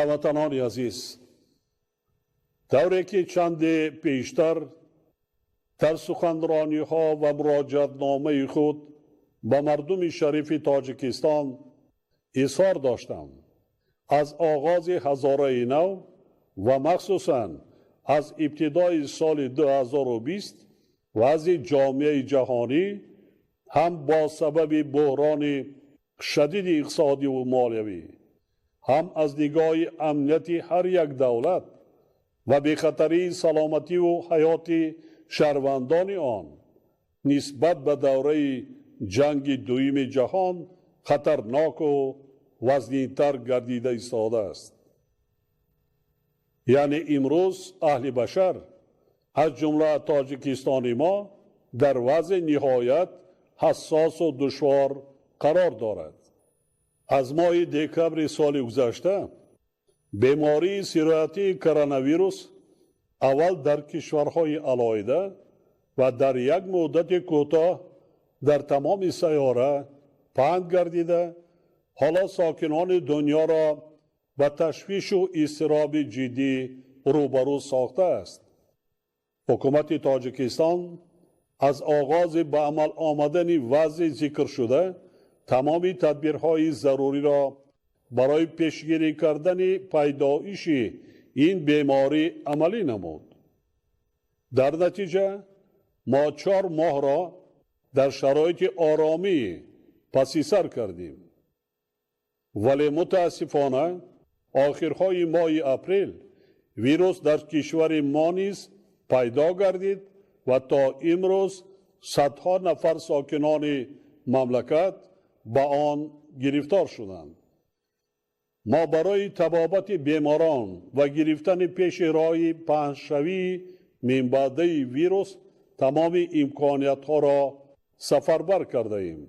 هموطنان عزیز، دوره که چند پیشتر در سخنرانی ها و مراجعت نامه خود به مردم شریف تاجیکستان اظهار داشتم از آغاز هزاره نو و مخصوصاً از ابتدای سال 2020 وضع جامعه جهانی هم با سبب بحران شدید اقتصادی و مالیوی هم از نگاه امنیتی هر یک دولت و به خطری سلامتی و حیات شهروندان آن نسبت به دوره جنگ دویم جهان خطرناک و وزنی‌تر گردیده ایستاده است. یعنی امروز اهل بشر از جمله تاجیکستان ما در وضع نهایت حساس و دشوار قرار دارد. از ماه دکبر سال گذشته بیماری سرایتی کرونا ویروس اول در کشورهای علایده و در یک مدت کوتاه در تمام سیاره پهن گردیده حالا ساکنان دنیا را به تشویش و اضطراب جدی روبرو ساخته است. حکومت تاجیکستان از آغاز به عمل آمدن وضع ذکر شده تمامی تدبیرهای ضروری را برای پیشگیری کردن پیدایش این بیماری عملی نمود. در نتیجه ما 4 ماه را در شرایط آرامی پس سر کردیم، ولی متاسفانه آخرهای ماه اپریل ویروس در کشور ما نیز پیدا گردید و تا امروز صدها نفر ساکنان مملکت به آن گرفتار شدند. ما برای تبابت بیماران و گرفتن پیش راه پهن‌شوی منبعث ویروس تمام امکانیت ها را سفربر کرده ایم.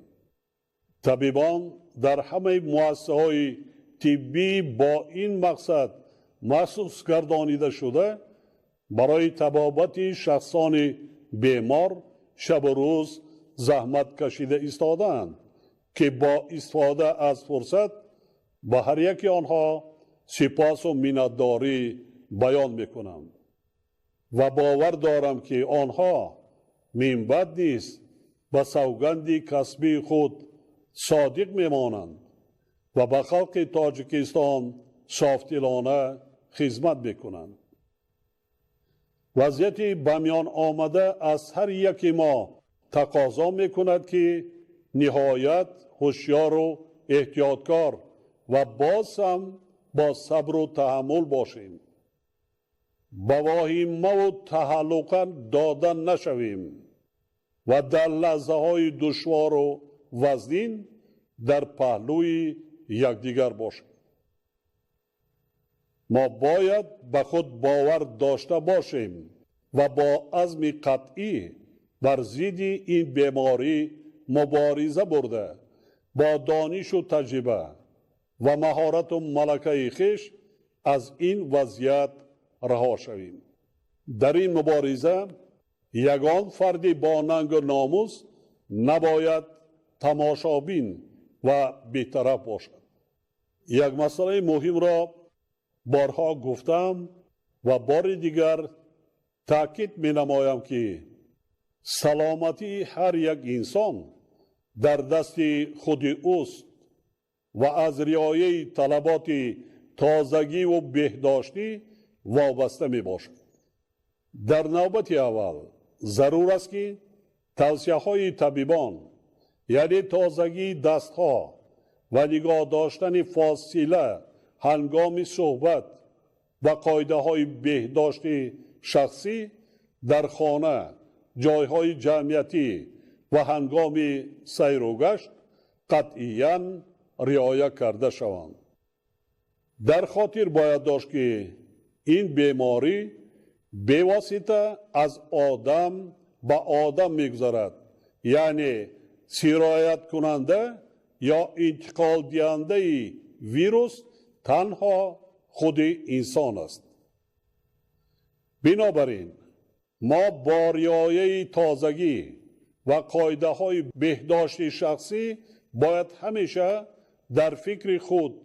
طبیبان در همه مؤسسه های طبی با این مقصد مخصوص گردانیده شده برای تبابت شخصان بیمار شب و روز زحمت کشیده ایستادند که با استفاده از فرصت به هر یک آنها سپاس و منتداری بیان میکنم و باور دارم که آنها من بعد نیز به سوگند کسبی خود صادق میمانند و به خلق تاجیکستان صافدلانه خدمت میکنند. وضعیت به میان آمده از هر یک ما تقاضا میکند که نهایت هوشیار و احتیاطکار و باز هم با صبر و تحمل باشیم. به واهمه و تهلکه داده نشویم و در لحظه های دشوار و وزنین در پهلوی یکدیگر باشیم. ما باید به خود باور داشته باشیم و با عزم قطعی بر ضد این بیماری مبارزه برده با دانش و تجربه و مهارت و ملکه خویش از این وضعیت رها شویم. در این مبارزه یگان فردی با ننگ و ناموس نباید تماشابین و بی‌طرف باشد. یک مسئله مهم را بارها گفتم و بار دیگر تاکید می نمایم که سلامتی هر یک انسان در دست خود اوست و از رعایت طلبات تازگی و بهداشتی وابسته می باشد. در نوبت اول ضرور است که توصیه های طبیبان یعنی تازگی دستها و نگاه داشتن فاصله هنگام صحبت و قاعده های بهداشتی شخصی در خانه، جایهای جمعیتی و هنگام سیر و گشت قطعاً رعایت کرده شوند. در خاطر باید داشت که این بیماری بواسطه از آدم به آدم میگذرد، یعنی سرایت کننده یا انتقال دهنده ویروس تنها خود انسان است. بنابراین ما با رعایت تازگی و قاعده های بهداشت شخصی باید همیشه در فکر خود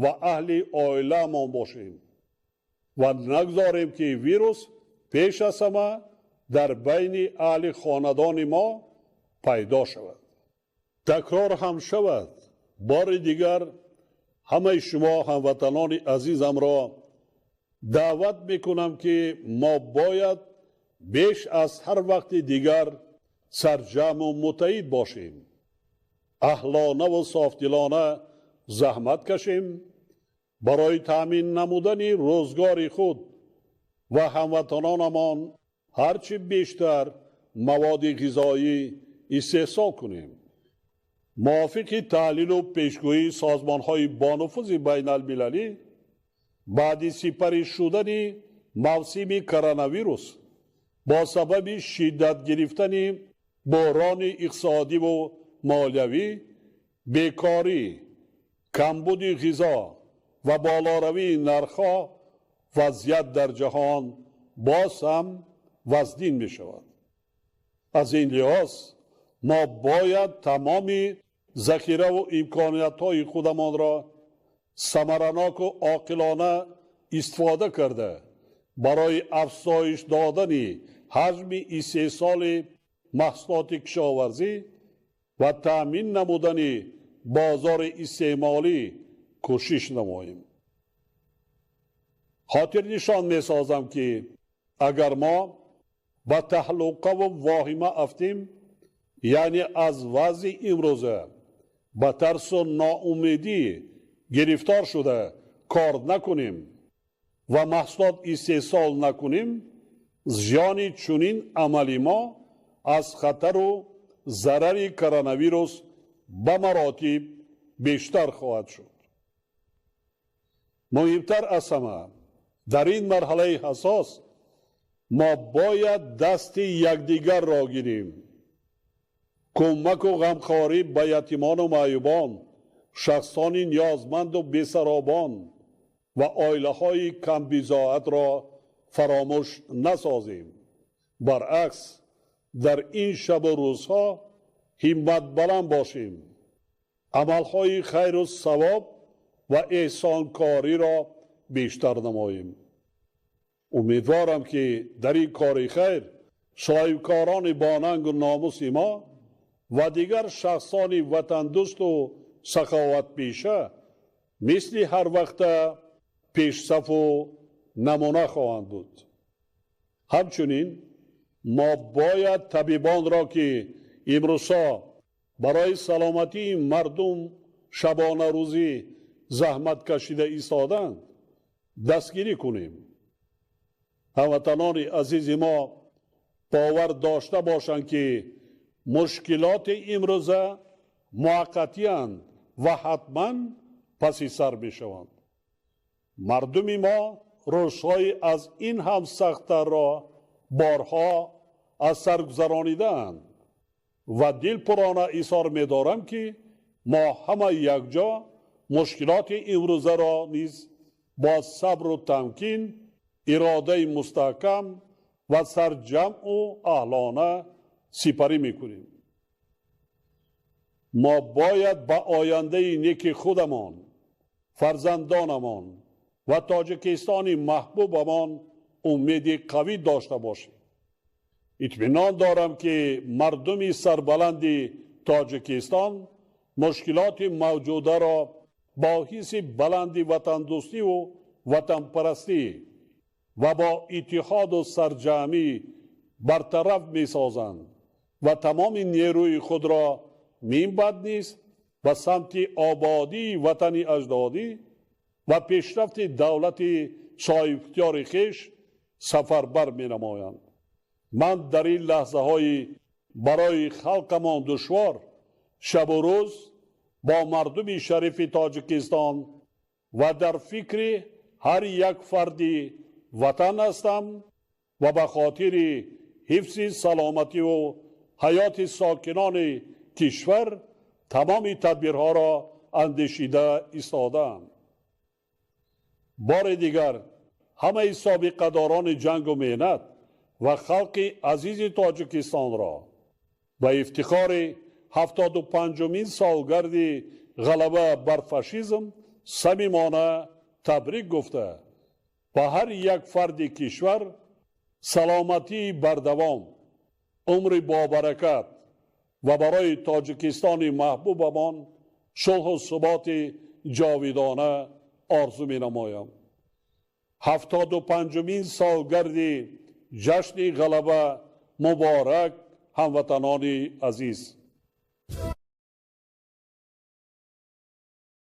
و اهل عائله‌مان باشیم و نگذاریم که ویروس پیش از همه در بین اهل خاندان ما پیدا شود. تکرار هم شود، بار دیگر همه شما هموطنان عزیزم را دعوت میکنم که ما باید بیش از هر وقت دیگر سرجم و متحد باشیم، اهلانه و صافدلانه زحمت کشیم برای تامین نمودن روزگار خود و هموطنانمان هرچی بیشتر مواد غذایی استحصال کنیم. موافق تحلیل و پیشگویی سازمان‌های بانفوذ بین المللی بعد سپری شدن موسم کرونا ویروس با سبب شدت گرفتن بحران اقتصادی و مالیوی، بیکاری، کمبود غذا و بالاروی نرخ‌ها، وضعیت در جهان باز هم وزدین می شود. از این لحاظ ما باید تمام ذخیره و امکانیت‌های خودمان را ثمرناک و عاقلانه استفاده کرده برای افزایش دادن حجم استحصال محصولات کشاورزی و تامین نمودن بازار استعمالی کوشش نماییم. خاطر نشان می سازم که اگر ما با تهلکه و واهمه افتیم، یعنی از وضع امروزه با ترس و ناامیدی گرفتار شده کار نکنیم و محصولات استحصال نکنیم، زیان چنین عملی ما از خطر و ضرر کرونا ویروس به مراتب بیشتر خواهد شد. مهمتر از همه در این مرحله حساس ما باید دست یکدیگر را گیریم. کمک و غمخواری به یتیمان و معیوبان، شخصان نیازمند و بی‌سرابان و عائله‌های کم بضاعت را فراموش نسازیم. برعکس در این شب و روزها همت بلند باشیم، عملهای خیر و ثواب و احسان کاری را بیشتر نماییم. امیدوارم که در این کار خیر صاحبکاران باننگ و ناموس ما و دیگر شخصان وطن دوست و سخاوت پیشه مثل هر وقت پیش صف و نمونه خواهند بود. همچنین ما باید طبیبان را که امروزها برای سلامتی مردم شبانه روزی زحمت کشیده ایستادند دستگیری کنیم. هموطنان عزیز ما باور داشته باشند که مشکلات امروزه موقتی اند و حتما پس سر می شوند. مردم ما روزهای از این هم سخت‌تر را بارها از سر گذرانیدند و دل پرانه ایثار می دارم که ما همه یکجا مشکلات امروزه را نیز با صبر و تمکین، اراده مستحکم و سرجمع و اهلانه سپری میکنیم. ما باید به آینده نیک خودمان، فرزندانمان و تاجیکستان محبوبمان امید قوی داشته باشیم. اطمینان دارم که مردم سربلند تاجیکستان مشکلات موجوده را با حس بلند وطن دوستی و وطن پرستی و با اتحاد و سرجمی برطرف می سازند و تمام نیروی خود را من بعد نیست به سمت آبادی وطن اجدادی و پیشرفت دولت صاحب اختیار خویش سفربر می نمایند. من در این لحظه های برای خلقمان دشوار شب و روز با مردم شریف تاجیکستان و در فکر هر یک فردی وطن هستم و به خاطر حفظ سلامتی و حیات ساکنان کشور تمام تدبیرها را اندیشیده ایستادم. بار دیگر همه سابقه داران جنگ و مهنت و خلق عزیز تاجیکستان را به افتخار 75مین سالگرد غلبه بر فاشیسم صمیمانه تبریک گفته به هر یک فرد کشور سلامتی بردوام، عمر با برکت و برای تاجیکستان محبوبمان صلح و ثبات جاویدانه آرزو می نمایم. 75مین سالگرد جشن غلبه مبارک هموطنان عزیز.